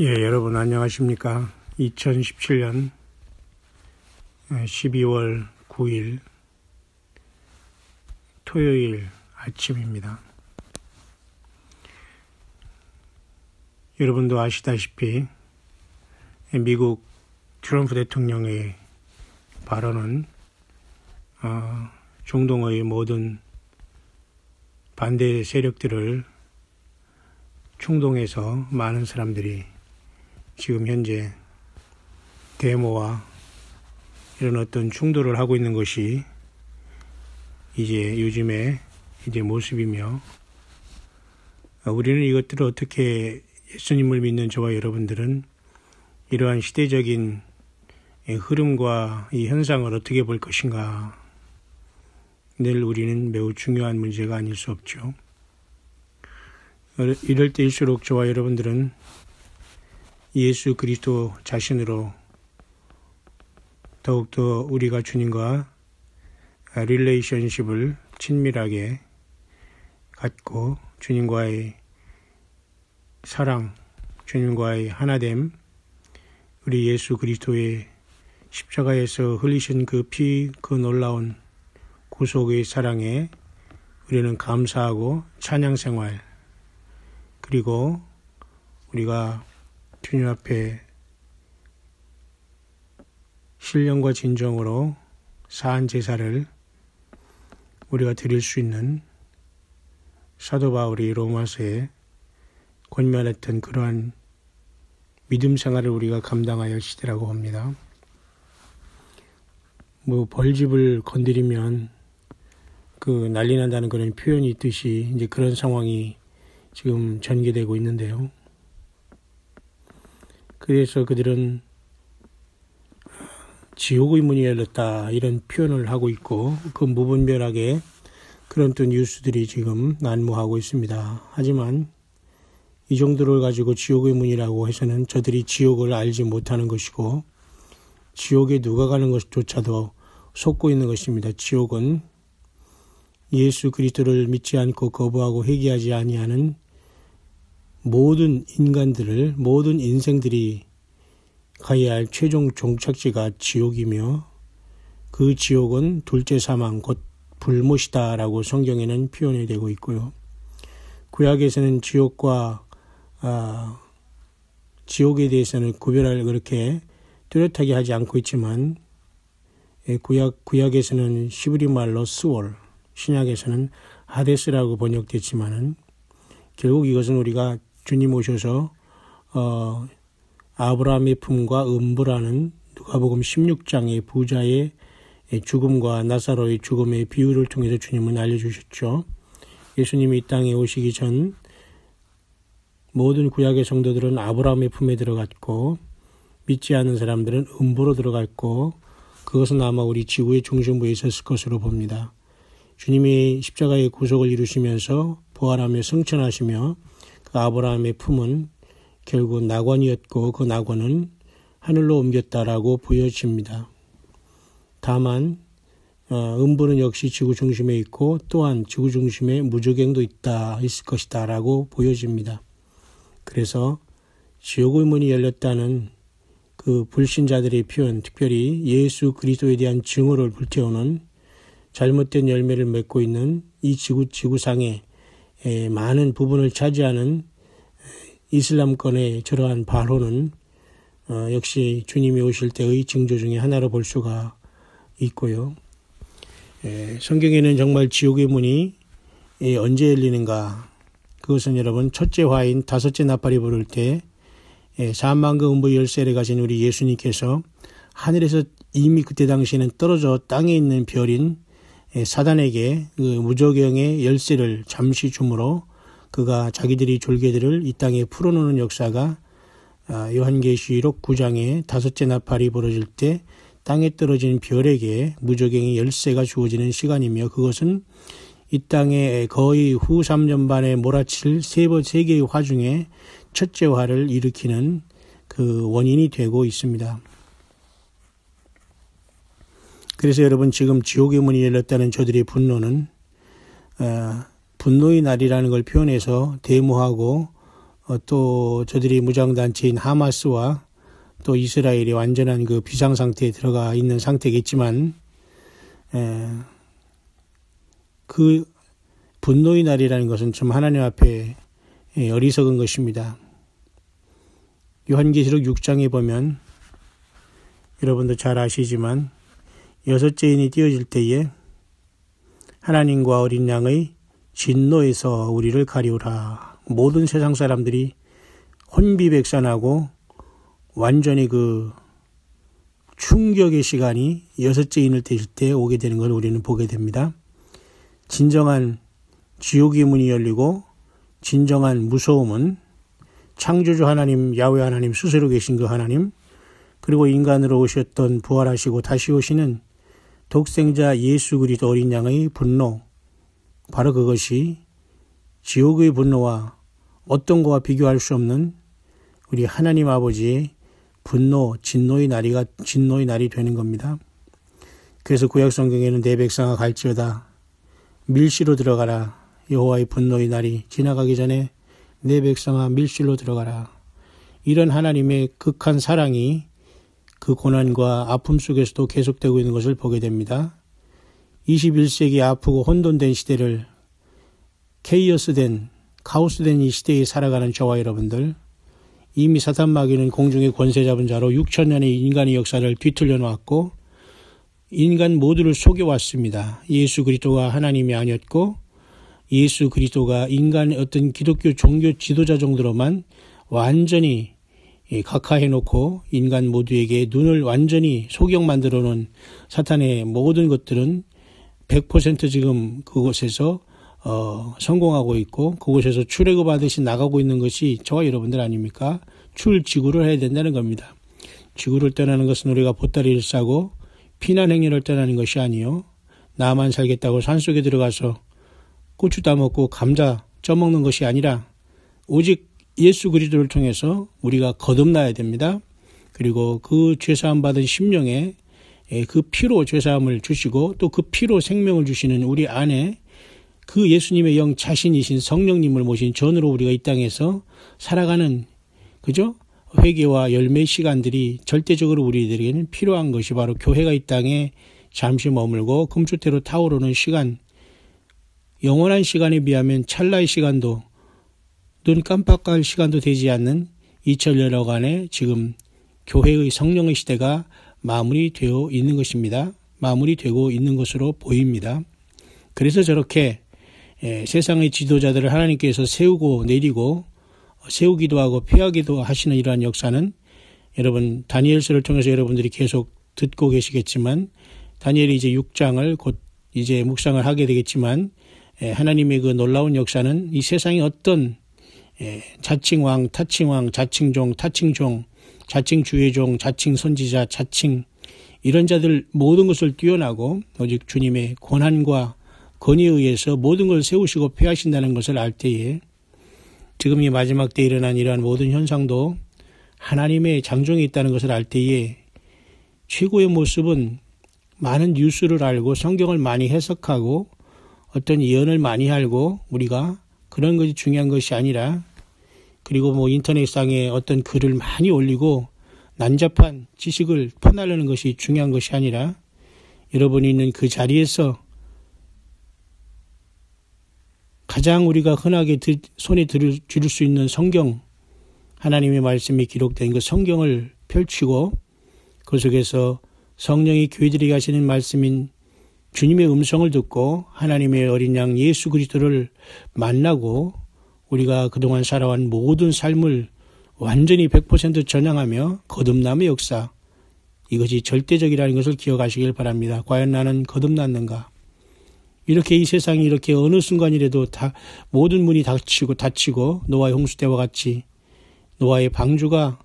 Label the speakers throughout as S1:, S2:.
S1: 여러분 안녕하십니까? 2017년 12월 9일 토요일 아침입니다. 여러분도 아시다시피 미국 트럼프 대통령의 발언은 중동의 모든 반대 세력들을 충동해서 많은 사람들이 지금 현재 데모와 이런 어떤 충돌을 하고 있는 것이 이제 요즘의 모습이며, 우리는 이것들을 어떻게, 예수님을 믿는 저와 여러분들은 이러한 시대적인 흐름과 이 현상을 어떻게 볼 것인가, 늘 우리는 매우 중요한 문제가 아닐 수 없죠. 이럴 때일수록 저와 여러분들은 예수 그리스도 자신으로 더욱더 우리가 주님과 릴레이션십을 친밀하게 갖고 주님과의 사랑, 주님과의 하나됨, 우리 예수 그리스도의 십자가에서 흘리신 그 피, 그 놀라운 구속의 사랑에 우리는 감사하고 찬양 생활, 그리고 우리가 주님 앞에 신령과 진정으로 사한 제사를 우리가 드릴 수 있는 사도 바울이 로마서에 권면했던 그러한 믿음 생활을 우리가 감당하여 시대라고 합니다. 벌집을 건드리면 난리 난다는 그런 표현이 있듯이 이제 그런 상황이 지금 전개되고 있는데요. 그래서 그들은 지옥의 문이 열렸다 이런 표현을 하고 있고, 그 무분별하게 그런 또 뉴스들이 지금 난무하고 있습니다. 하지만 이 정도를 가지고 지옥의 문이라고 해서는 저들이 지옥을 알지 못하는 것이고, 지옥에 누가 가는 것조차도 속고 있는 것입니다. 지옥은 예수 그리스도를 믿지 않고 거부하고 회개하지 아니하는 모든 인간들을, 모든 인생들이 가야 할 최종 종착지가 지옥이며, 그 지옥은 둘째 사망 곧 불못이다 라고 성경에는 표현이 되고 있고요. 구약에서는 지옥과 지옥에 대해서는 구별을 그렇게 뚜렷하게 하지 않고 있지만, 구약에서는 시브리 말로 스월, 신약에서는 하데스라고 번역됐지만은 결국 이것은 우리가 주님 오셔서 아브라함의 품과 음부라는 누가복음 16장의 부자의 죽음과 나사로의 죽음의 비유를 통해서 주님은 알려주셨죠. 예수님이 이 땅에 오시기 전 모든 구약의 성도들은 아브라함의 품에 들어갔고, 믿지 않는 사람들은 음부로 들어갔고, 그것은 아마 우리 지구의 중심부에 있었을 것으로 봅니다. 주님이 십자가의 구속을 이루시면서 부활하며 승천하시며, 그 아브라함의 품은 결국 낙원이었고, 그 낙원은 하늘로 옮겼다라고 보여집니다. 다만 음부는 역시 지구 중심에 있고, 또한 지구 중심에 무저갱도 있을 것이다 라고 보여집니다. 그래서 지옥의 문이 열렸다는 그 불신자들의 표현, 특별히 예수 그리스도에 대한 증오를 불태우는 잘못된 열매를 맺고 있는 이 지구상에 많은 부분을 차지하는 이슬람권의 저러한 발언은 역시 주님이 오실 때의 징조 중에 하나로 볼 수가 있고요. 성경에는 정말 지옥의 문이 언제 열리는가, 그것은 여러분 첫째 화인 다섯째 나팔이 부를 때 사망과 음부의 열쇠를 가진 우리 예수님께서 하늘에서 이미 그때 당시에는 떨어져 땅에 있는 별인 사단에게 그 무저갱의 열쇠를 잠시 주므로 그가 자기들이 졸개들을 이 땅에 풀어놓는 역사가 요한계시록 9장에 다섯째 나팔이 벌어질 때 땅에 떨어진 별에게 무저갱의 열쇠가 주어지는 시간이며, 그것은 이 땅에 거의 후 3년 반에 몰아칠 세 개의 화 중에 첫째 화를 일으키는 그 원인이 되고 있습니다. 그래서 여러분, 지금 지옥의 문이 열렸다는 저들의 분노는 분노의 날이라는 걸 표현해서 데모하고 또 저들이 무장단체인 하마스와 또 이스라엘이 완전한 그 비상상태에 들어가 있는 상태겠지만 그 분노의 날이라는 것은 참 하나님 앞에 어리석은 것입니다. 요한계시록 6장에 보면 여러분도 잘 아시지만 여섯째 인이 띄어질 때에 하나님과 어린 양의 진노에서 우리를 가리우라. 모든 세상 사람들이 혼비백산하고 완전히 그 충격의 시간이 여섯째 인을 띄실 때 오게 되는 걸 우리는 보게 됩니다. 진정한 지옥의 문이 열리고 진정한 무서움은 창조주 하나님, 야훼 하나님 스스로 계신 그 하나님, 그리고 인간으로 오셨던 부활하시고 다시 오시는 독생자 예수 그리스도 어린 양의 분노, 바로 그것이 지옥의 분노와 어떤 거와 비교할 수 없는 우리 하나님 아버지의 분노, 진노의 날이 되는 겁니다. 그래서 구약 성경에는 내 백성아 갈지어다 밀시로 들어가라. 여호와의 분노의 날이 지나가기 전에 내 백성아 밀실로 들어가라. 이런 하나님의 극한 사랑이 그 고난과 아픔 속에서도 계속되고 있는 것을 보게 됩니다. 21세기 아프고 혼돈된 시대를 카오스된 이 시대에 살아가는 저와 여러분들, 이미 사탄 마귀는 공중의 권세 잡은 자로 6천년의 인간의 역사를 뒤틀려 놓았고 인간 모두를 속여왔습니다. 예수 그리스도가 하나님이 아니었고 예수 그리스도가 인간의 어떤 기독교 종교 지도자 정도로만 완전히 각하해놓고 인간 모두에게 눈을 완전히 소경 만들어 놓은 사탄의 모든 것들은 100% 지금 그곳에서 성공하고 있고 그곳에서 출애굽 하듯이 나가고 있는 것이 저와 여러분들 아닙니까? 출지구를 해야 된다는 겁니다. 지구를 떠나는 것은 우리가 보따리를 싸고 피난 행렬을 떠나는 것이 아니요, 나만 살겠다고 산속에 들어가서 고추 따먹고 감자 쪄먹는 것이 아니라 오직 예수 그리스도를 통해서 우리가 거듭나야 됩니다. 그리고 그 죄사함 받은 심령에 그 피로 죄사함을 주시고 또 그 피로 생명을 주시는 우리 안에 그 예수님의 영 자신이신 성령님을 모신 전으로 우리가 이 땅에서 살아가는, 그죠? 회개와 열매의 시간들이 절대적으로 우리들에게는 필요한 것이 바로 교회가 이 땅에 잠시 머물고 금주태로 타오르는 시간, 영원한 시간에 비하면 찰나의 시간도 눈 깜빡할 시간도 되지 않는 2000년여간의 지금 교회의 성령의 시대가 마무리되어 있는 것입니다. 마무리되고 있는 것으로 보입니다. 그래서 저렇게 세상의 지도자들을 하나님께서 세우고 내리고 세우기도 하고 폐하기도 하시는 이러한 역사는 여러분 다니엘서를 통해서 여러분들이 계속 듣고 계시겠지만 다니엘이 이제 6장을 곧 이제 묵상을 하게 되겠지만 하나님의 그 놀라운 역사는 이 세상의 어떤 자칭왕, 타칭왕, 자칭종, 타칭종, 자칭 주의종, 자칭 선지자, 자칭 이런 자들 모든 것을 뛰어나고 오직 주님의 권한과 권위에 의해서 모든 걸 세우시고 폐하신다는 것을 알 때에 지금 이 마지막 때에 일어난 이러한 모든 현상도 하나님의 장정에 있다는 것을 알 때에 최고의 모습은 많은 뉴스를 알고 성경을 많이 해석하고 어떤 예언을 많이 알고 우리가 그런 것이 중요한 것이 아니라, 그리고 뭐 인터넷상에 어떤 글을 많이 올리고 난잡한 지식을 퍼나르는 것이 중요한 것이 아니라 여러분이 있는 그 자리에서 가장 우리가 흔하게 손에 들을 수 있는 성경, 하나님의 말씀이 기록된 그 성경을 펼치고 그 속에서 성령이 교회들에게 하시는 말씀인 주님의 음성을 듣고 하나님의 어린 양 예수 그리스도를 만나고 우리가 그동안 살아온 모든 삶을 완전히 100% 전향하며 거듭남의 역사, 이것이 절대적이라는 것을 기억하시길 바랍니다. 과연 나는 거듭났는가? 이렇게 이 세상이 이렇게 어느 순간이라도 다 모든 문이 닫히고 노아의 홍수 때와 같이 노아의 방주가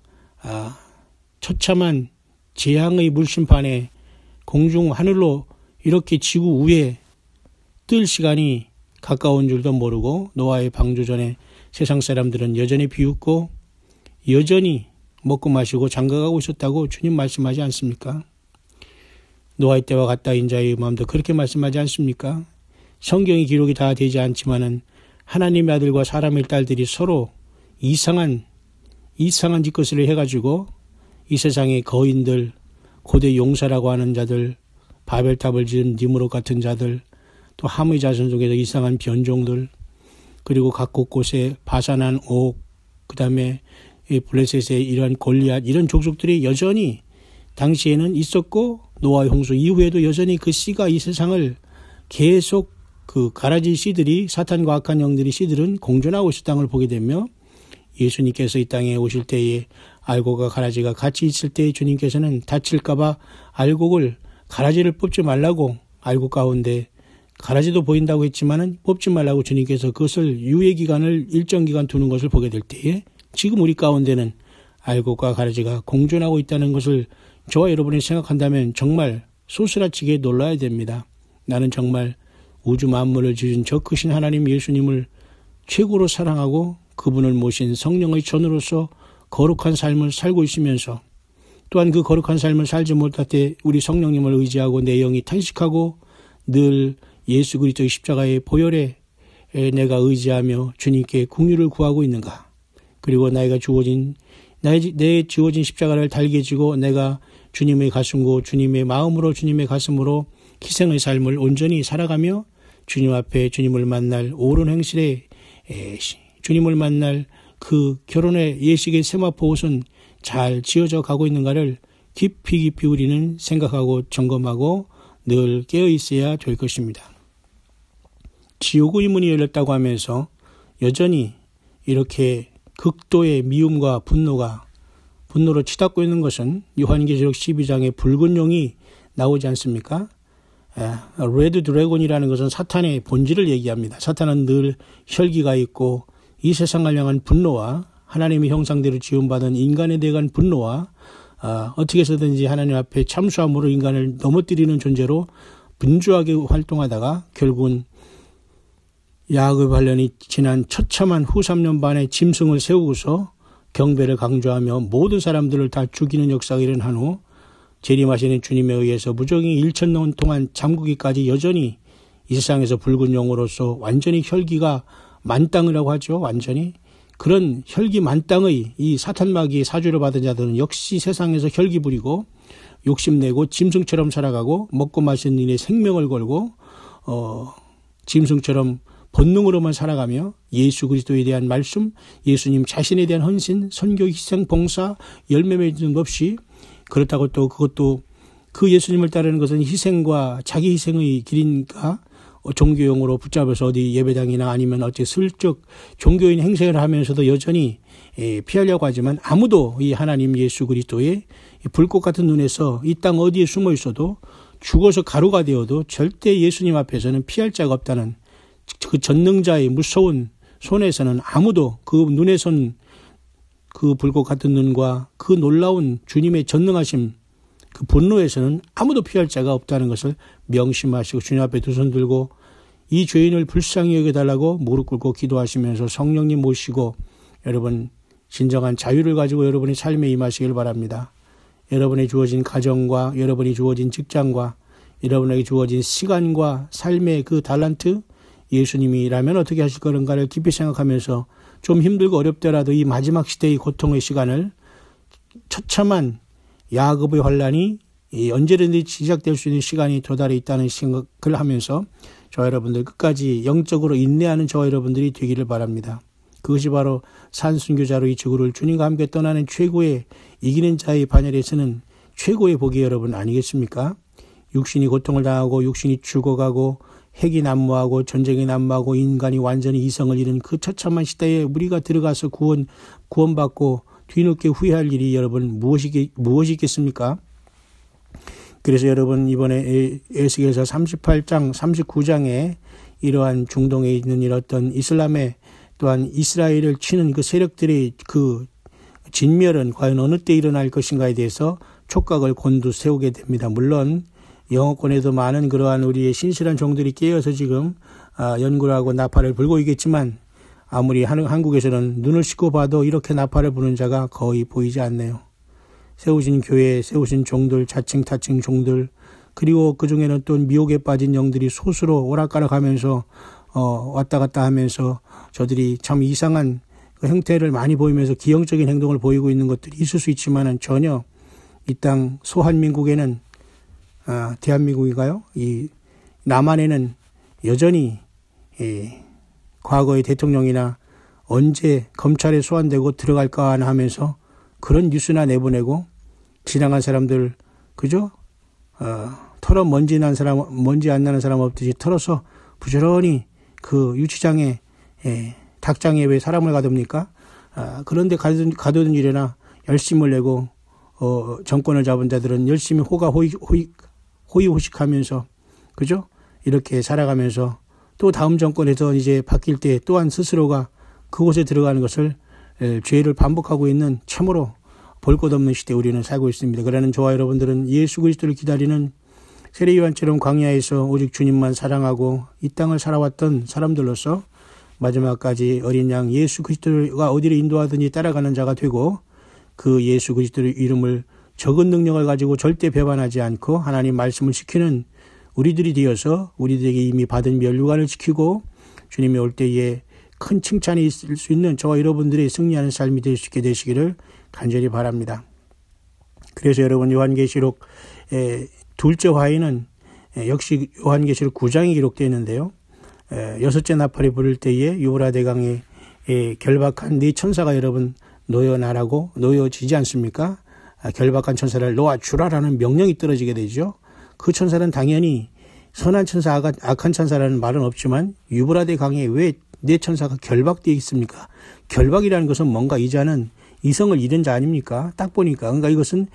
S1: 처참한 재앙의 물심판에 공중 하늘로 이렇게 지구 위에 뜰 시간이 가까운 줄도 모르고 노아의 방주 전에 세상 사람들은 여전히 비웃고 여전히 먹고 마시고 장가가고 있었다고 주님 말씀하지 않습니까? 노아의 때와 같다 인자의 마음도 그렇게 말씀하지 않습니까? 성경의 기록이 다 되지 않지만은 하나님의 아들과 사람의 딸들이 서로 이상한 짓것을 해가지고 이 세상의 거인들, 고대 용사라고 하는 자들, 바벨탑을 지은 니므롯 같은 자들, 또 함의 자손 중에서 이상한 변종들, 그리고 각 곳곳에 바산한 옥, 그 다음에 블레셋의 이러한 골리앗, 이런 족속들이 여전히 당시에는 있었고, 노아의 홍수 이후에도 여전히 그 씨가 이 세상을 계속 그 가라지 씨들이, 사탄과 악한 영들이 씨들은 공존하고 있었다는 걸 보게 되며, 예수님께서 이 땅에 오실 때에 알곡과 가라지가 같이 있을 때 주님께서는 다칠까봐 알곡을, 가라지를 뽑지 말라고, 알곡 가운데 가라지도 보인다고 했지만은 뽑지 말라고 주님께서 그것을 유예 기간을 일정 기간 두는 것을 보게 될 때에 지금 우리 가운데는 알곡과 가라지가 공존하고 있다는 것을 저와 여러분이 생각한다면 정말 소스라치게 놀라야 됩니다. 나는 정말 우주 만물을 지은 저 크신 하나님 예수님을 최고로 사랑하고 그분을 모신 성령의 전으로서 거룩한 삶을 살고 있으면서 또한 그 거룩한 삶을 살지 못할 때 우리 성령님을 의지하고 내 영이 탄식하고 늘 예수 그리스도의 십자가의 보혈에 내가 의지하며 주님께 긍휼을 구하고 있는가. 그리고 내 주어진 십자가를 달게 지고 내가 주님의 가슴고 주님의 마음으로 주님의 가슴으로 희생의 삶을 온전히 살아가며 주님 앞에 주님을 만날 옳은 행실에 주님을 만날 그 결혼의 예식의 세마포 옷은 잘 지어져 가고 있는가를 깊이 우리는 생각하고 점검하고 늘 깨어 있어야 될 것입니다. 지옥의 문이 열렸다고 하면서 여전히 이렇게 극도의 미움과 분노로 치닫고 있는 것은 요한계시록 12장에 붉은 용이 나오지 않습니까? 레드 드래곤이라는 것은 사탄의 본질을 얘기합니다. 사탄은 늘 혈기가 있고 이 세상을 향한 분노와 하나님의 형상대로 지음받은 인간에 대한 분노와 어떻게 해서든지 하나님 앞에 참수함으로 인간을 넘어뜨리는 존재로 분주하게 활동하다가 결국은 야곱 관련이 지난 처참한 후 3년 반의 짐승을 세우고서 경배를 강조하며 모든 사람들을 다 죽이는 역사가 일어난 후 재림하시는 주님에 의해서 무정히 1,000년 동안 잠그기까지 여전히 이 세상에서 붉은 용으로서 완전히 혈기가 만땅이라고 하죠. 완전히 그런 혈기 만땅의 이 사탄마귀의 사주를 받은 자들은 역시 세상에서 혈기 부리고 욕심내고 짐승처럼 살아가고 먹고 마시는 일에 생명을 걸고 짐승처럼 본능으로만 살아가며 예수 그리스도에 대한 말씀, 예수님 자신에 대한 헌신, 선교, 희생, 봉사, 열매 맺음 없이 그렇다고 또 그것도 그 예수님을 따르는 것은 희생과 자기 희생의 길인가 종교용으로 붙잡아서 어디 예배당이나 아니면 어째 슬쩍 종교인 행세를 하면서도 여전히 피하려고 하지만 아무도 이 하나님 예수 그리스도의 불꽃 같은 눈에서 이 땅 어디에 숨어 있어도 죽어서 가루가 되어도 절대 예수님 앞에서는 피할 자가 없다는 그 전능자의 무서운 손에서는 아무도 그 눈에 선 그 불꽃 같은 눈과 그 놀라운 주님의 전능하심 그 분노에서는 아무도 피할 자가 없다는 것을 명심하시고 주님 앞에 두 손 들고 이 죄인을 불쌍히 여겨달라고 무릎 꿇고 기도하시면서 성령님 모시고 여러분 진정한 자유를 가지고 여러분의 삶에 임하시길 바랍니다. 여러분의 주어진 가정과 여러분이 주어진 직장과 여러분에게 주어진 시간과 삶의 그 달란트 예수님이라면 어떻게 하실 건가를 깊이 생각하면서 좀 힘들고 어렵더라도 이 마지막 시대의 고통의 시간을 처참한 야곱의 환란이 언제든지 시작될 수 있는 시간이 도달해 있다는 생각을 하면서 저와 여러분들 끝까지 영적으로 인내하는 저와 여러분들이 되기를 바랍니다. 그것이 바로 산순교자로 이 지구를 주님과 함께 떠나는 최고의 이기는 자의 반열에서는 최고의 복이 여러분 아니겠습니까? 육신이 고통을 당하고 육신이 죽어가고 핵이 난무하고 전쟁이 난무하고 인간이 완전히 이성을 잃은 그 처참한 시대에 우리가 들어가서 구원받고 뒤늦게 후회할 일이 여러분 무엇이 있겠습니까? 그래서 여러분 이번에 에스겔서 38장 39장에 이러한 중동에 있는 이런 이슬람의 또한 이스라엘을 치는 그 세력들의 그 진멸은 과연 어느 때 일어날 것인가에 대해서 촉각을 곤두세우게 됩니다. 물론 영어권에도 많은 그러한 우리의 신실한 종들이 깨어서 지금 연구를 하고 나팔을 불고 있겠지만 아무리 한국에서는 눈을 씻고 봐도 이렇게 나팔을 부는 자가 거의 보이지 않네요. 세우신 교회, 세우신 종들, 자칭 타칭 종들 그리고 그중에는 또 미혹에 빠진 영들이 소수로 오락가락하면서 왔다 갔다 하면서 저들이 참 이상한 그 형태를 많이 보이면서 기형적인 행동을 보이고 있는 것들이 있을 수 있지만은 전혀 이 땅 소한민국에는 대한민국인가요? 이 남한에는 여전히 과거의 대통령이나 언제 검찰에 소환되고 들어갈까 하나 하면서 그런 뉴스나 내보내고 지나간 사람들 그죠? 털어 먼지 난 사람 먼지 안 나는 사람 없듯이 털어서 부지런히 그 유치장에 닭장에 왜 사람을 가둡니까? 그런데 가두든 일이나 열심을 내고 정권을 잡은 자들은 열심히 호의호식하면서 그죠? 이렇게 살아가면서 또 다음 정권에서 이제 바뀔 때 또한 스스로가 그곳에 들어가는 것을 죄를 반복하고 있는 참으로 볼 것 없는 시대에 우리는 살고 있습니다. 그러는 저와 여러분들은 예수 그리스도를 기다리는 세례요한처럼 광야에서 오직 주님만 사랑하고 이 땅을 살아왔던 사람들로서 마지막까지 어린 양 예수 그리스도가 어디를 인도하든지 따라가는 자가 되고 그 예수 그리스도의 이름을 적은 능력을 가지고 절대 배반하지 않고 하나님 말씀을 지키는 우리들이 되어서 우리들에게 이미 받은 면류관을 지키고 주님이 올 때에 큰 칭찬이 있을 수 있는 저와 여러분들이 승리하는 삶이 될 수 있게 되시기를 간절히 바랍니다. 그래서 여러분 요한계시록 둘째 화에는 역시 요한계시록 9장이 기록되어 있는데요. 여섯째 나팔이 부를 때에 유브라 대강에 결박한 네 천사가 여러분 놓여지지 않습니까? 결박한 천사를 놓아주라라는 명령이 떨어지게 되죠. 그 천사는 당연히 선한 천사, 악한 천사라는 말은 없지만 유브라데 강에 왜 네 천사가 결박되어 있습니까? 결박이라는 것은 뭔가 이 자는 이성을 잃은 자 아닙니까? 딱 보니까. 그러니까 이것은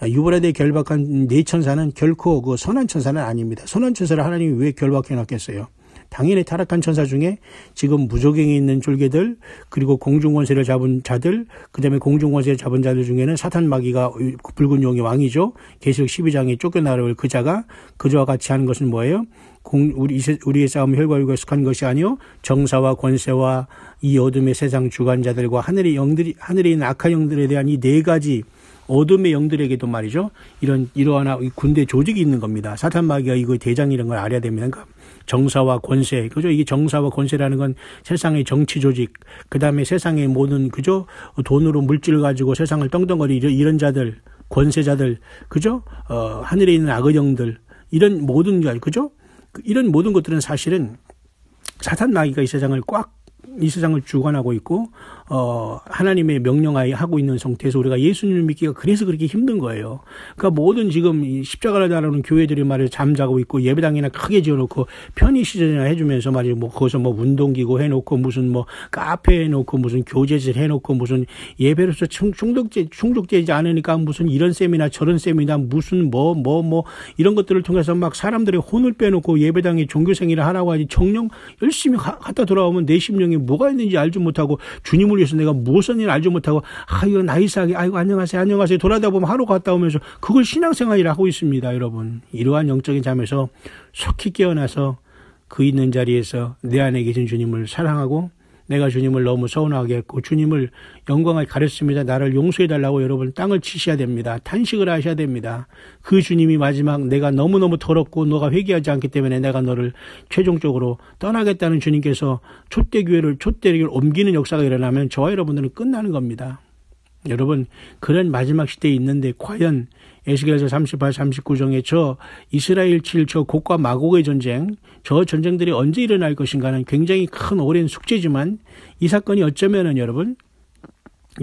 S1: 유브라데에 결박한 네 천사는 결코 그 선한 천사는 아닙니다. 선한 천사를 하나님이 왜 결박해 놨겠어요? 당연히 타락한 천사 중에 지금 무저갱에 있는 졸개들 그리고 공중권세를 잡은 자들 그다음에 공중권세를 잡은 자들 중에는 사탄 마귀가 붉은 용의 왕이죠. 계시록 12장에 쫓겨나를 그자가 그저와 같이 하는 것은 뭐예요? 우리의 싸움 혈과 육에 속한 것이 아니요 정사와 권세와 이 어둠의 세상 주관자들과 하늘에 있는 악한 영들에 대한 이 네 가지 어둠의 영들에게도 말이죠. 이러한 군대 조직이 있는 겁니다. 사탄 마귀가 이거 대장이라는 걸 알아야 됩니다. 그러니까 정사와 권세, 그죠? 이게 정사와 권세라는 건 세상의 정치 조직, 그 다음에 세상의 모든, 그죠? 돈으로 물질을 가지고 세상을 떵떵거리는 이런 자들, 권세자들, 그죠? 하늘에 있는 악의 영들, 이런 모든, 그죠? 이런 모든 것들은 사실은 사탄 마귀가 이 세상을 주관하고 있고 하나님의 명령하에 하고 있는 상태에서 우리가 예수님을 믿기가 그래서 그렇게 힘든 거예요. 그러니까 모든 지금 십자가를 다루는 교회들이 말이죠 잠자고 있고 예배당이나 크게 지어놓고 편의 시설이나 해주면서 말이죠 뭐 거기서 뭐 운동기구 해놓고 무슨 뭐 카페 해놓고 무슨 교제실 해놓고 무슨 예배로서 충족되지 않으니까 무슨 이런 셈이나 저런 셈이나 무슨 뭐 이런 것들을 통해서 막 사람들의 혼을 빼놓고 예배당에 종교생활을 하라고 하지 정령 열심히 갔다 돌아오면 내 심령에 뭐가 있는지 알지 못하고 주님을 위해서 내가 무엇을 일 알지 못하고 이거 나이스하게 아이고 안녕하세요 돌아다 보면 하루 갔다 오면서 그걸 신앙생활이라 하고 있습니다. 여러분 이러한 영적인 잠에서 속히 깨어나서 그 있는 자리에서 내 안에 계신 주님을 사랑하고 내가 주님을 너무 서운하게 했고 주님을 영광을 가렸습니다. 나를 용서해달라고 여러분 땅을 치셔야 됩니다. 탄식을 하셔야 됩니다. 그 주님이 마지막 내가 너무너무 더럽고 너가 회개하지 않기 때문에 내가 너를 최종적으로 떠나겠다는 주님께서 촛대교회를 옮기는 역사가 일어나면 저와 여러분들은 끝나는 겁니다. 여러분 그런 마지막 시대에 있는데 과연 에스겔서 38, 39장에 저 이스라엘 칠 저 곡과 마곡의 전쟁 저 전쟁들이 언제 일어날 것인가는 굉장히 큰 오랜 숙제지만 이 사건이 어쩌면은 여러분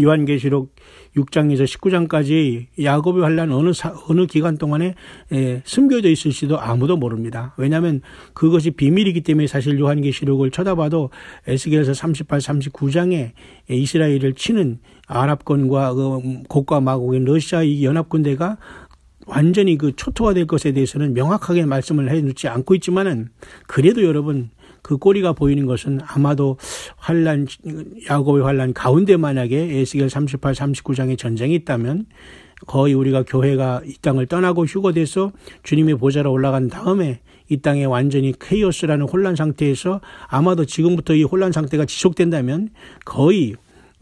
S1: 요한계시록 6장에서 19장까지 야곱의 환란 어느 기간 동안에 숨겨져 있을지도 아무도 모릅니다. 왜냐하면 그것이 비밀이기 때문에 사실 요한계시록을 쳐다봐도 에스겔서 38, 39장에 이스라엘을 치는 아랍권과 곡과 마곡의 러시아의 연합군대가 완전히 그 초토화될 것에 대해서는 명확하게 말씀을 해놓지 않고 있지만은 그래도 여러분 그 꼬리가 보이는 것은 아마도 야곱의 환란 가운데 만약에 에스겔 38, 39장의 전쟁이 있다면 거의 우리가 교회가 이 땅을 떠나고 휴거돼서 주님의 보좌로 올라간 다음에 이 땅에 완전히 케이오스라는 혼란 상태에서 아마도 지금부터 이 혼란 상태가 지속된다면 거의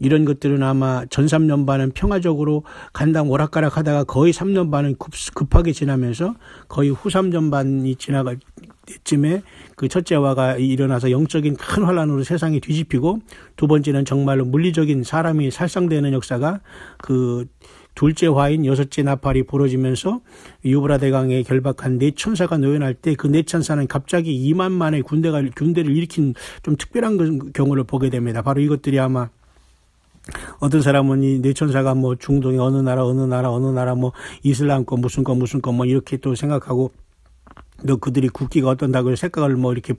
S1: 이런 것들은 아마 전 3년 반은 평화적으로 간당 오락가락 하다가 거의 3년 반은 급하게 지나면서 거의 후 3년 반이 지나갈 때쯤에 그 첫째 화가 일어나서 영적인 큰 환란으로 세상이 뒤집히고, 두 번째는 정말로 물리적인 사람이 살상되는 역사가 그 둘째 화인 여섯째 나팔이 벌어지면서 유브라 대강에 결박한 네 천사가 노연할 때 그 네 천사는 갑자기 2만 만의 군대를 일으킨 좀 특별한 경우를 보게 됩니다. 바로 이것들이 아마 어떤 사람은 이 네 천사가 뭐 중동의 어느 나라 뭐 이슬람권 무슨 권 뭐 이렇게 또 생각하고, 또 그들이 국기가 어떤다고 색깔을 뭐 이렇게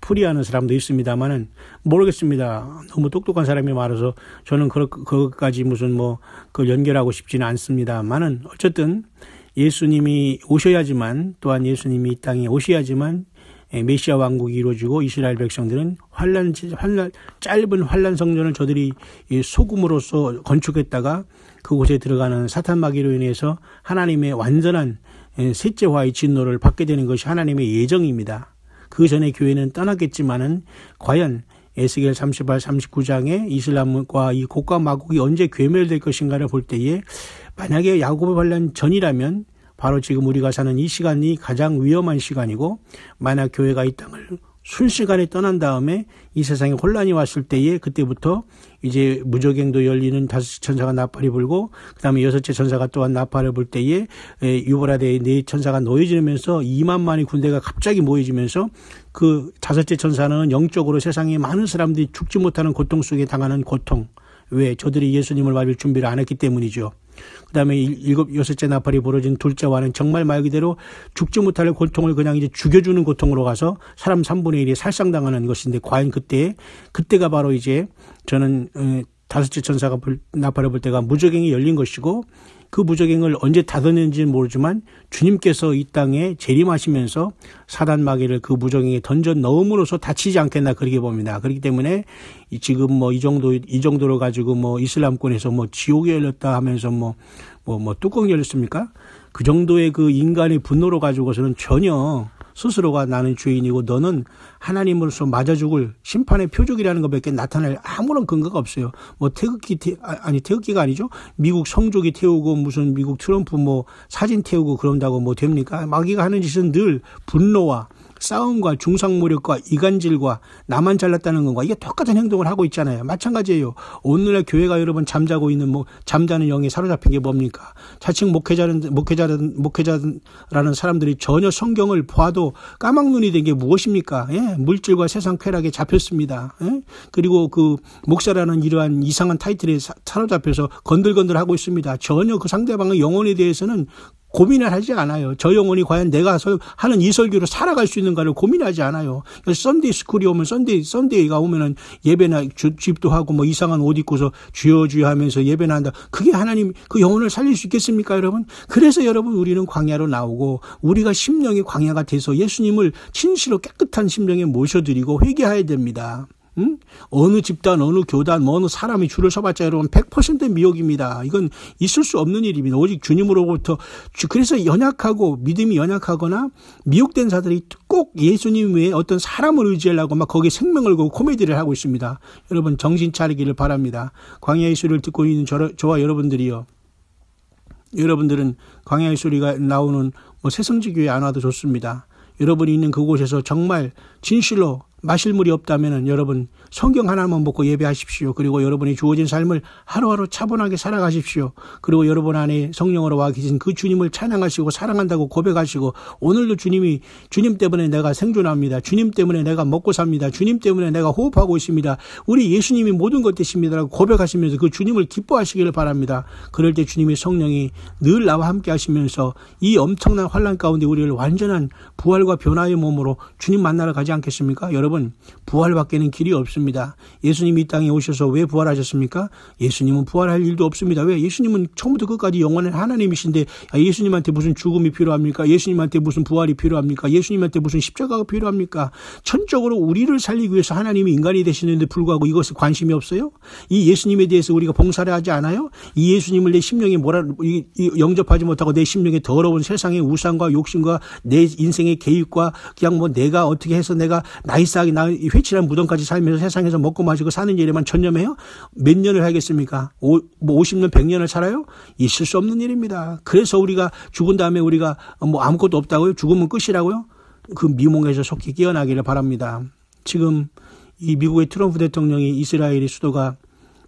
S1: 풀이하는 사람도 있습니다만은 모르겠습니다. 너무 똑똑한 사람이 많아서 저는 그것까지 무슨 뭐 그걸 연결하고 싶지는 않습니다만은, 어쨌든 예수님이 오셔야지만, 또한 예수님이 이 땅에 오셔야지만 메시아 왕국이 이루어지고 이스라엘 백성들은 짧은 환란 성전을 저들이 소금으로서 건축했다가 그곳에 들어가는 사탄 마귀로 인해서 하나님의 완전한 셋째 화의 진노를 받게 되는 것이 하나님의 예정입니다. 그 전에 교회는 떠났겠지만은 과연 에스겔 38, 39장에 이슬람과 이 곡과 마곡이 언제 괴멸될 것인가를 볼 때에, 만약에 야곱의 환란 전이라면 바로 지금 우리가 사는 이 시간이 가장 위험한 시간이고, 만약 교회가 이 땅을 순식간에 떠난 다음에 이 세상에 혼란이 왔을 때에 그때부터 이제 무저갱도 열리는 다섯째 천사가 나팔이 불고, 그 다음에 여섯째 천사가 또한 나팔을 불 때에 유브라데의 네 천사가 놓여지면서 2만 만의 군대가 갑자기 모여지면서 그 다섯째 천사는 영적으로 세상에 많은 사람들이 죽지 못하는 고통 속에 당하는 고통, 왜? 저들이 예수님을 맞을 준비를 안 했기 때문이죠. 그 다음에 여섯째 나팔이 벌어진 둘째 화는 정말 말 그대로 죽지 못할 고통을 그냥 이제 죽여주는 고통으로 가서 사람 3분의 1이 살상당하는 것인데, 과연 그때가 바로 이제 저는 다섯째 천사가 나팔을 불 때가 무저갱이 열린 것이고, 그 무저갱을 언제 닫았는지는 모르지만 주님께서 이 땅에 재림하시면서 사단 마귀를 그 무저갱에 던져 넣음으로써 다치지 않겠나 그렇게 봅니다. 그렇기 때문에 지금 뭐 이 정도로 가지고 뭐 이슬람권에서 뭐 지옥이 열렸다 하면서 뭐 뚜껑이 열렸습니까? 그 정도의 그 인간의 분노로 가지고서는 전혀 스스로가 나는 죄인이고 너는 하나님으로서 맞아 죽을 심판의 표적이라는 것밖에 나타낼 아무런 근거가 없어요. 뭐 태극기가 아니죠. 미국 성조기 태우고 무슨 미국 트럼프 뭐 사진 태우고 그런다고 뭐 됩니까? 마귀가 하는 짓은 늘 분노와 싸움과 중상모력과 이간질과 나만 잘났다는 것과 이게 똑같은 행동을 하고 있잖아요. 마찬가지예요. 오늘날 교회가 여러분 잠자고 있는 잠자는 영에 사로잡힌 게 뭡니까? 자칭 목회자라는 사람들이 전혀 성경을 봐도 까막눈이 된 게 무엇입니까? 예? 물질과 세상 쾌락에 잡혔습니다. 예? 그리고 그 목사라는 이러한 이상한 타이틀에 사로잡혀서 건들건들하고 있습니다. 전혀 그 상대방의 영혼에 대해서는 고민을 하지 않아요. 저 영혼이 과연 내가 하는 이 설교로 살아갈 수 있는가를 고민하지 않아요. 썬데이 스쿨이 오면 썬데이가 오면은 예배나 집도 하고 뭐 이상한 옷 입고서 주여 하면서 예배나 한다. 그게 하나님 그 영혼을 살릴 수 있겠습니까, 여러분? 그래서 여러분 우리는 광야로 나오고 우리가 심령의 광야가 돼서 예수님을 진실로 깨끗한 심령에 모셔드리고 회개해야 됩니다. 어느 집단, 어느 교단, 어느 사람이 줄을 서봤자 여러분 100% 미혹입니다. 이건 있을 수 없는 일입니다. 오직 주님으로부터. 그래서 연약하고 믿음이 연약하거나 미혹된 자들이 꼭 예수님 외에 어떤 사람을 의지하려고 막 거기에 생명을 걸고 코미디를 하고 있습니다. 여러분 정신 차리기를 바랍니다. 광야의 소리를 듣고 있는 저와 여러분들이요. 여러분들은 광야의 소리가 나오는 새성지교회 안 와도 좋습니다. 여러분이 있는 그곳에서 정말 진실로 마실 물이 없다면 여러분 성경 하나만 먹고 예배하십시오. 그리고 여러분이 주어진 삶을 하루하루 차분하게 살아가십시오. 그리고 여러분 안에 성령으로 와 계신 그 주님을 찬양하시고 사랑한다고 고백하시고, 오늘도 주님 때문에 내가 생존합니다. 주님 때문에 내가 먹고 삽니다. 주님 때문에 내가 호흡하고 있습니다. 우리 예수님이 모든 것 되십니다라고 고백하시면서 그 주님을 기뻐하시기를 바랍니다. 그럴 때 주님의 성령이 늘 나와 함께 하시면서 이 엄청난 환난 가운데 우리를 완전한 부활과 변화의 몸으로 주님 만나러 가지 않겠습니까? 여러분 부활밖에는 길이 없습니다. 예수님이 이 땅에 오셔서 왜 부활하셨습니까? 예수님은 부활할 일도 없습니다. 왜? 예수님은 처음부터 끝까지 영원한 하나님이신데 예수님한테 무슨 죽음이 필요합니까? 예수님한테 무슨 부활이 필요합니까? 예수님한테 무슨 십자가가 필요합니까? 천적으로 우리를 살리기 위해서 하나님이 인간이 되시는데 불구하고 이것에 관심이 없어요? 이 예수님에 대해서 우리가 봉사를 하지 않아요? 이 예수님을 내 심령에 영접하지 못하고 내 심령에 더러운 세상의 우상과 욕심과 내 인생의 개입과 그냥 내가 어떻게 해서 내가 나이스 자기 회칠한 무덤까지 살면서 세상에서 먹고 마시고 사는 일에만 전념해요? 몇 년을 하겠습니까? 50년, 100년을 살아요? 있을 수 없는 일입니다. 그래서 우리가 죽은 다음에 우리가 뭐 아무것도 없다고요? 죽으면 끝이라고요? 그 미몽에서 속히 깨어나기를 바랍니다. 지금 이 미국의 트럼프 대통령이 이스라엘의 수도가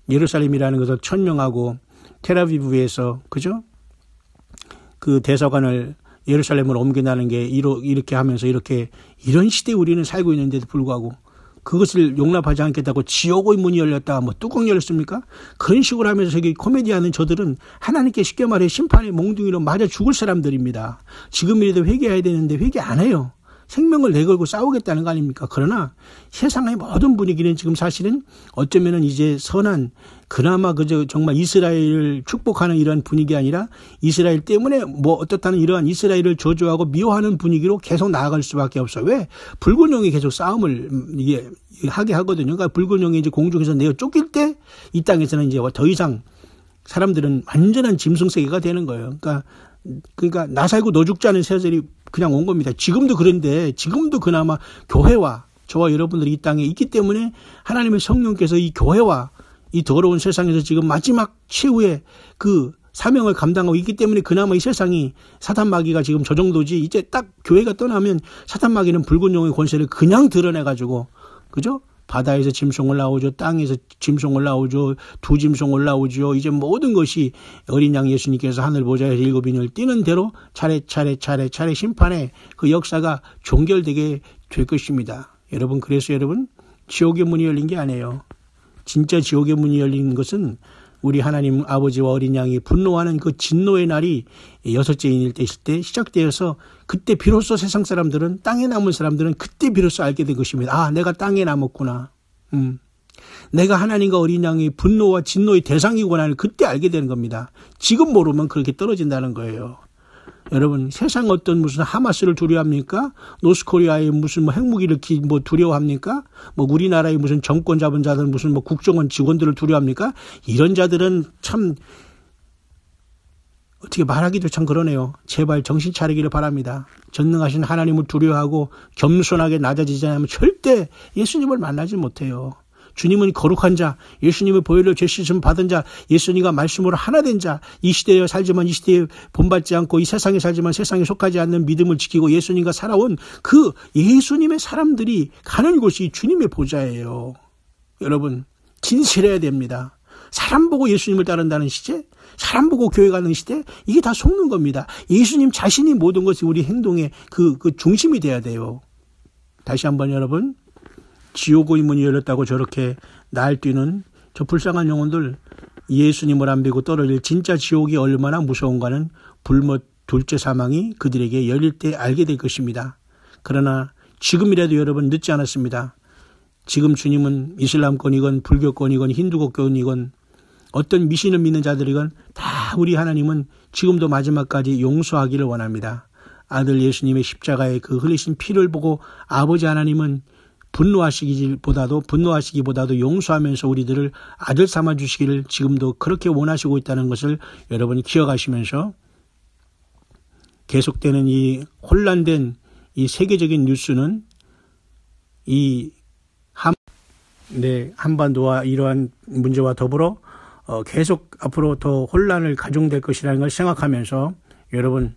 S1: 예루살렘이라는 것을 천명하고 텔아비브에서 그죠? 그 대사관을 예루살렘으로 옮겨나는 게 이렇게 하면서 이런 시대에 우리는 살고 있는데도 불구하고 그것을 용납하지 않겠다고 지옥의 문이 열렸다 뭐 뚜껑 열렸습니까? 그런 식으로 하면서 저기 코미디하는 저들은 하나님께 쉽게 말해 심판의 몽둥이로 맞아 죽을 사람들입니다. 지금이라도 회개해야 되는데 회개 안 해요. 생명을 내걸고 싸우겠다는 거 아닙니까? 그러나 세상의 모든 분위기는 지금 사실은 어쩌면은 이제 선한 그나마 그저 정말 이스라엘을 축복하는 이러한 분위기 아니라 이스라엘 때문에 뭐 어떻다는 이러한 이스라엘을 저주하고 미워하는 분위기로 계속 나아갈 수밖에 없어요. 왜? 붉은 용이 계속 싸움을 이게 하게 하거든요. 그러니까 붉은 용이 이제 공중에서 내어 쫓길 때 이 땅에서는 이제 더 이상 사람들은 완전한 짐승세계가 되는 거예요. 그러니까 나 살고 너 죽자는 세절이 그냥 온 겁니다. 지금도 그런데 지금도 그나마 교회와 저와 여러분들이 이 땅에 있기 때문에 하나님의 성령께서 이 교회와 이 더러운 세상에서 지금 마지막 최후의 그 사명을 감당하고 있기 때문에 그나마 이 세상이 사탄 마귀가 지금 저 정도지 이제 딱 교회가 떠나면 사탄 마귀는 붉은 용의 권세를 그냥 드러내가지고 그죠? 바다에서 짐승 올라오죠. 땅에서 짐승 올라오죠. 두 짐승 올라오죠. 이제 모든 것이 어린 양 예수님께서 하늘 보좌에서 7인을 띄는 대로 차례 심판의 그 역사가 종결되게 될 것입니다. 여러분 그래서 여러분 지옥의 문이 열린 게 아니에요. 진짜 지옥의 문이 열린 것은 우리 하나님 아버지와 어린 양이 분노하는 그 진노의 날이 6째 인일 때 있을 때 시작되어서 그때 비로소 세상 사람들은 땅에 남은 사람들은 그때 비로소 알게 된 것입니다. 아 내가 땅에 남았구나. 내가 하나님과 어린 양의 분노와 진노의 대상이구나를 그때 알게 되는 겁니다. 지금 모르면 그렇게 떨어진다는 거예요. 여러분 세상 어떤 무슨 하마스를 두려워합니까? 노스코리아의 무슨 뭐 핵무기를 뭐 두려워합니까? 뭐 우리나라의 무슨 정권 잡은 자들 무슨 뭐 국정원 직원들을 두려워합니까? 이런 자들은 참 어떻게 말하기도 참 그러네요. 제발 정신 차리기를 바랍니다. 전능하신 하나님을 두려워하고 겸손하게 낮아지지 않으면 절대 예수님을 만나지 못해요. 주님은 거룩한 자, 예수님의 보혈로 죄 씻음 받은 자, 예수님과 말씀으로 하나 된 자, 이 시대에 살지만 이 시대에 본받지 않고 이 세상에 살지만 세상에 속하지 않는 믿음을 지키고 예수님과 살아온 그 예수님의 사람들이 가는 곳이 주님의 보좌예요. 여러분 진실해야 됩니다. 사람 보고 예수님을 따른다는 시대, 사람 보고 교회 가는 시대, 이게 다 속는 겁니다. 예수님 자신이 모든 것이 우리 행동의 그 중심이 돼야 돼요. 다시 한번 여러분 지옥의 문이 열렸다고 저렇게 날뛰는 저 불쌍한 영혼들 예수님을 안 믿고 떨어질 진짜 지옥이 얼마나 무서운가는 불못 둘째 사망이 그들에게 열릴 때 알게 될 것입니다. 그러나 지금이라도 여러분 늦지 않았습니다. 지금 주님은 이슬람권이건 불교권이건 힌두교권이건 어떤 미신을 믿는 자들이건 다 우리 하나님은 지금도 마지막까지 용서하기를 원합니다. 아들 예수님의 십자가의 그 흘리신 피를 보고 아버지 하나님은 분노하시기보다도 용서하면서 우리들을 아들 삼아 주시기를 지금도 그렇게 원하시고 있다는 것을 여러분이 기억하시면서 계속되는 이 혼란된 이 세계적인 뉴스는 이 한반도와 이러한 문제와 더불어 계속 앞으로 더 혼란을 가중될 것이라는 걸 생각하면서 여러분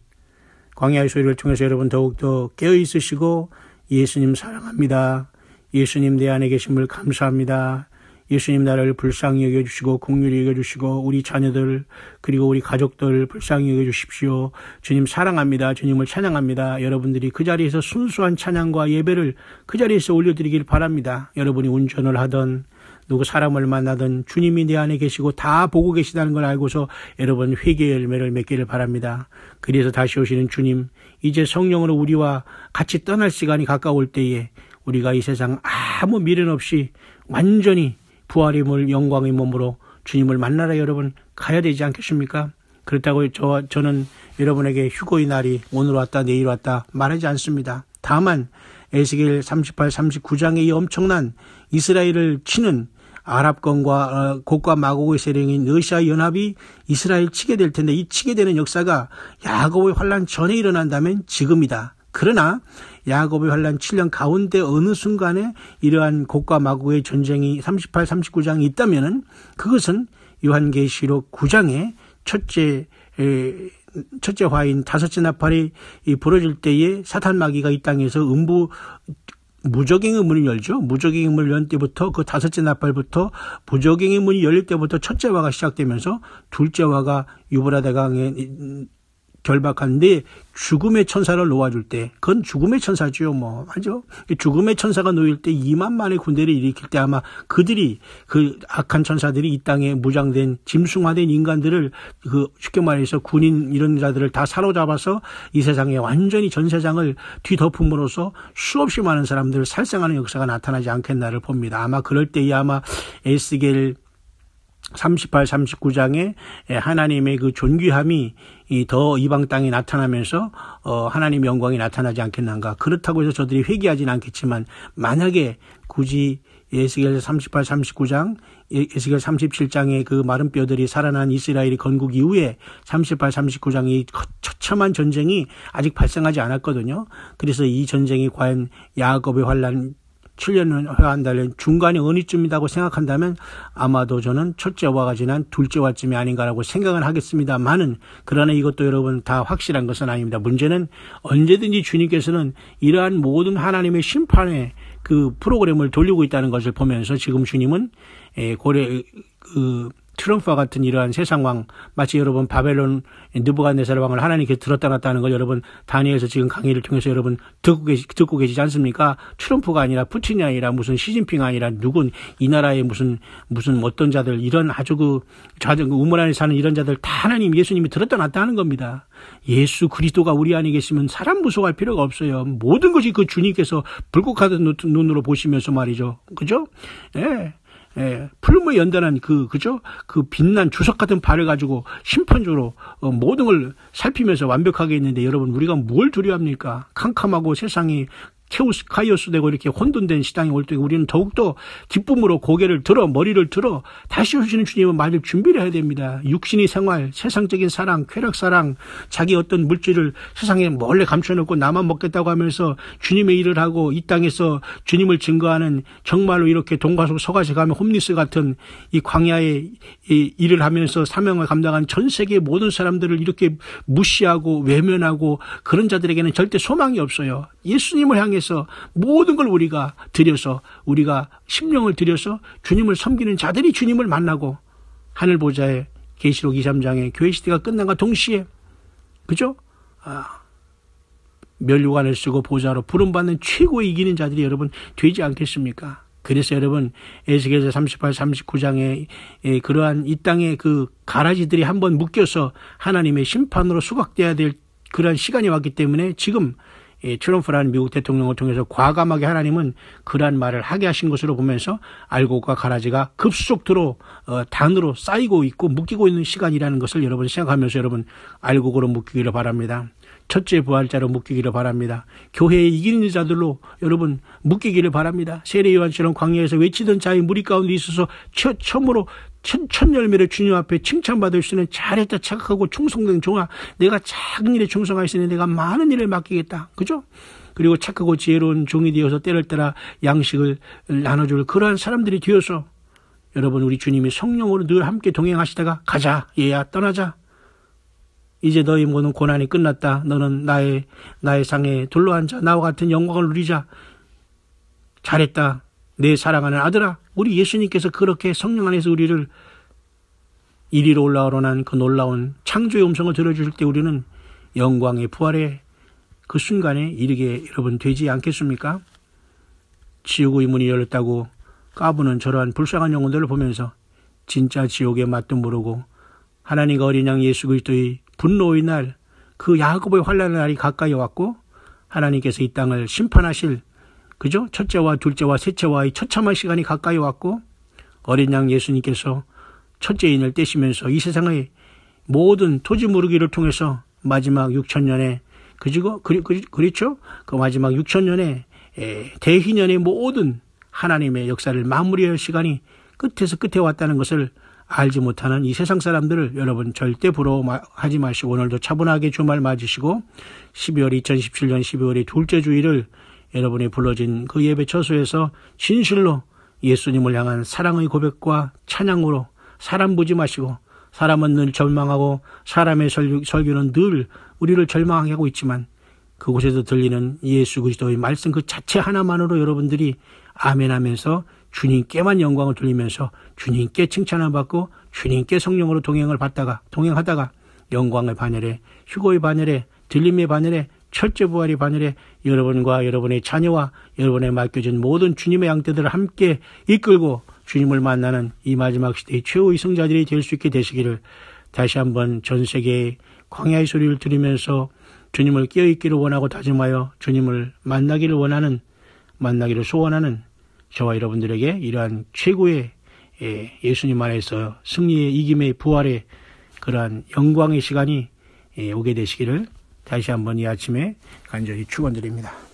S1: 광야의 소리를 통해서 여러분 더욱더 깨어있으시고 예수님 사랑합니다. 예수님 내 안에 계심을 감사합니다. 예수님 나를 불쌍히 여겨주시고 긍휼히 여겨주시고 우리 자녀들 그리고 우리 가족들 불쌍히 여겨주십시오. 주님 사랑합니다. 주님을 찬양합니다. 여러분들이 그 자리에서 순수한 찬양과 예배를 그 자리에서 올려드리길 바랍니다. 여러분이 운전을 하던 누구 사람을 만나든 주님이 내 안에 계시고 다 보고 계시다는 걸 알고서 여러분 회개의 열매를 맺기를 바랍니다. 그래서 다시 오시는 주님 이제 성령으로 우리와 같이 떠날 시간이 가까울 때에 우리가 이 세상 아무 미련 없이 완전히 부활의 물 영광의 몸으로 주님을 만나러 여러분 가야 되지 않겠습니까? 그렇다고 저는 여러분에게 휴거의 날이 오늘 왔다 내일 왔다 말하지 않습니다. 다만 에스겔 38, 39장의 이 엄청난 이스라엘을 치는 아랍권과 곡과 마곡의 세력인 러시아 연합이 이스라엘 치게 될 텐데 이 치게 되는 역사가 야곱의 환란 전에 일어난다면 지금이다. 그러나 야곱의 환란 7년 가운데 어느 순간에 이러한 곡과 마곡의 전쟁이 38, 39장이 있다면은 그것은 요한계시록 9장에 첫째 화인 다섯째 나팔이 부러질 때에 사탄 마귀가 이 땅에서 무적행의 문을 열죠. 무적행의 문을 연 때부터 그 다섯째 나팔부터 무적행의 문이 열릴 때부터 첫째 화가 시작되면서 둘째 화가 유브라데 강에 결박하는데 죽음의 천사를 놓아줄 때, 그건 죽음의 천사죠, 뭐, 맞죠? 죽음의 천사가 놓일 때 2만만의 군대를 일으킬 때 아마 그들이, 그 악한 천사들이 이 땅에 무장된, 짐승화된 인간들을, 쉽게 말해서 군인 이런 자들을 다 사로잡아서 이 세상에 완전히 전 세상을 뒤덮음으로써 수없이 많은 사람들을 살생하는 역사가 나타나지 않겠나를 봅니다. 아마 그럴 때에 아마 에스겔 38, 39장에 하나님의 그 존귀함이 더 이방 땅에 나타나면서 하나님의 영광이 나타나지 않겠는가. 그렇다고 해서 저들이 회개하지는 않겠지만 만약에 굳이 에스겔 38, 39장, 에스겔 37장의 그 마른 뼈들이 살아난 이스라엘이 건국 이후에 38, 39장의 처참한 전쟁이 아직 발생하지 않았거든요. 그래서 이 전쟁이 과연 야곱의 환란 7년을 회한다면 중간이 어느쯤이라고 생각한다면 아마도 저는 첫째 화가 지난 둘째 화쯤이 아닌가라고 생각은 하겠습니다만은, 그러나 이것도 여러분 다 확실한 것은 아닙니다. 문제는 언제든지 주님께서는 이러한 모든 하나님의 심판의 그 프로그램을 돌리고 있다는 것을 보면서 지금 주님은 트럼프와 같은 이러한 세상왕, 마치 여러분 바벨론 느부갓네살 왕을 하나님께서 들었다 놨다 하는 걸 여러분 다니엘서 지금 강의를 통해서 여러분 듣고 계시지 않습니까? 트럼프가 아니라 푸틴이 아니라 무슨 시진핑 아니라 누군 이 나라의 무슨 어떤 자들, 이런 아주 우물 안에 사는 이런 자들 다 하나님 예수님이 들었다 놨다 하는 겁니다. 예수 그리스도가 우리 안에 계시면 사람 무서워할 필요가 없어요. 모든 것이 그 주님께서 불국하던 눈으로 보시면서 말이죠. 그죠? 예. 풀무에 연단한 그 빛난 주석 같은 발을 가지고 심판주로 모든 걸 살피면서 완벽하게 했는데, 여러분 우리가 뭘 두려워합니까? 캄캄하고 세상이 카이오스 되고 이렇게 혼돈된 시장이 올 때 우리는 더욱더 기쁨으로 고개를 들어 머리를 들어 다시 오시는 주님을 맞을 준비를 해야 됩니다. 육신의 생활, 세상적인 사랑, 쾌락사랑, 자기 어떤 물질을 세상에 몰래 감춰놓고 나만 먹겠다고 하면서 주님의 일을 하고 이 땅에서 주님을 증거하는, 정말로 이렇게 동가속 서가시 가면 홈리스 같은 이 광야의 일을 하면서 사명을 감당한 전 세계의 모든 사람들을 이렇게 무시하고 외면하고 그런 자들에게는 절대 소망이 없어요. 예수님을 향해서 모든 걸 우리가 드려서, 우리가 심령을 들여서 주님을 섬기는 자들이 주님을 만나고 하늘 보좌에 계시록 23장에 교회 시대가 끝난과 동시에, 그죠? 면류관을 쓰고 보좌로 부름받는 최고의 이기는 자들이 여러분 되지 않겠습니까? 그래서 여러분 에스겔서 38, 39장에 그러한 이 땅의 그 가라지들이 한번 묶여서 하나님의 심판으로 수각돼야 될 그러한 시간이 왔기 때문에 지금 트럼프라는 미국 대통령을 통해서 과감하게 하나님은 그러한 말을 하게 하신 것으로 보면서 알곡과 가라지가 급속도로 단으로 쌓이고 있고 묶이고 있는 시간이라는 것을 여러분 생각하면서 여러분 알곡으로 묶이기를 바랍니다. 첫째 부활자로 묶이기를 바랍니다. 교회에 이기는 자들로 여러분 묶이기를 바랍니다. 세례 요한처럼 광야에서 외치던 자의 무리 가운데 있어서 처음으로 첫 열매를 주님 앞에 칭찬받을 수 있는 잘했다 착하고 충성된 종아, 내가 작은 일에 충성할 수 있는 내가 많은 일을 맡기겠다. 그죠? 그리고 착하고 지혜로운 종이 되어서 때를 따라 양식을 나눠줄 그러한 사람들이 되어서 여러분 우리 주님이 성령으로 늘 함께 동행하시다가 가자 얘야 떠나자, 이제 너희 모든 고난이 끝났다, 너는 나의 상에 둘러앉아 나와 같은 영광을 누리자, 잘했다 내 사랑하는 아들아. 우리 예수님께서 그렇게 성령 안에서 우리를 이리로 올라오러난 그 놀라운 창조의 음성을 들어주실 때 우리는 영광의 부활의 그 순간에 이르게 여러분 되지 않겠습니까? 지옥의 문이 열렸다고 까부는 저러한 불쌍한 영혼들을 보면서 진짜 지옥의 맛도 모르고 하나님과 어린 양 예수 그리스도의 분노의 날, 그 야곱의 환난의 날이 가까이 왔고 하나님께서 이 땅을 심판하실, 그죠? 첫째와 둘째와 셋째와의 처참한 시간이 가까이 왔고 어린 양 예수님께서 첫째인을 떼시면서 이 세상의 모든 토지 무르기를 통해서 마지막 6천년에, 그렇죠? 그 마지막 6천년에 대희년의 모든 하나님의 역사를 마무리할 시간이 끝에서 끝에 왔다는 것을 알지 못하는 이 세상 사람들을 여러분 절대 부러워하지 마시고 오늘도 차분하게 주말 맞으시고 2017년 12월의 둘째 주일을 여러분이 불러진 그 예배 처소에서 진실로 예수님을 향한 사랑의 고백과 찬양으로 사람 보지 마시고 사람은 늘 절망하고 사람의 설교는 늘 우리를 절망하게 하고 있지만 그곳에서 들리는 예수 그리스도의 말씀 그 자체 하나만으로 여러분들이 아멘 하면서 주님께만 영광을 돌리면서 주님께 칭찬을 받고 주님께 성령으로 동행하다가 영광의 반열에 휴거의 반열에 들림의 반열에 철제 부활의 반열에 여러분과 여러분의 자녀와 여러분의 맡겨진 모든 주님의 양떼들을 함께 이끌고 주님을 만나는 이 마지막 시대의 최후의 승자들이 될 수 있게 되시기를 다시 한번 전 세계의 광야의 소리를 들으면서 주님을 깨어있기를 원하고 다짐하여 주님을 만나기를 소원하는 저와 여러분들에게 이러한 최고의 예수님 안에서 승리의 이김의 부활의 그러한 영광의 시간이 오게 되시기를 다시 한번 이 아침에 간절히 축원드립니다.